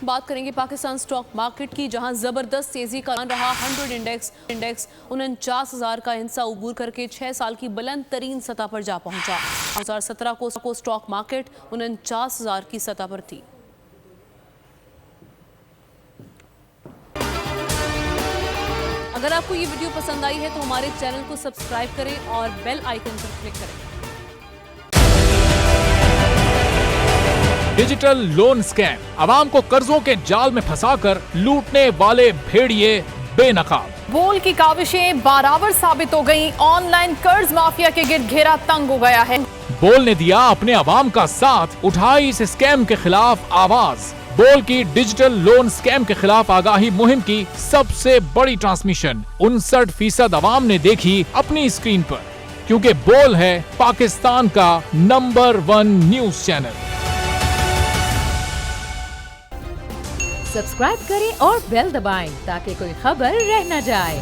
बात करेंगे Pakistan stock market की, जहां जबरदस्त तेजी का रहा 100 इंडेक्स 49,000 का हिस्सा उबूर करके 6 साल की बुलंद तरीन सतह पर जा पहुंचा। 2017 को स्टॉक मार्केट 49,000 की सतह पर थी। अगर आपको ये वीडियो पसंद आई है तो हमारे चैनल को सब्सक्राइब करें और बेल आइकन पर क्लिक करें। डिजिटल लोन स्कैम, आवाम को कर्जों के जाल में फंसाकर लूटने वाले भेड़िए बेनकाब। बोल की काविशें बाराबर साबित हो गईं। ऑनलाइन कर्ज माफिया के गिर्द घेरा तंग हो गया है। बोल ने दिया अपने आवाम का साथ, उठाई इस स्कैम के खिलाफ आवाज। बोल की डिजिटल लोन स्कैम के खिलाफ आगाही मुहिम की सबसे बड़ी ट्रांसमिशन 59% आवाम ने देखी अपनी स्क्रीन पर, क्योंकि बोल है पाकिस्तान का नंबर 1 न्यूज चैनल। सब्सक्राइब करें और बेल दबाएं ताकि कोई खबर रह न जाए।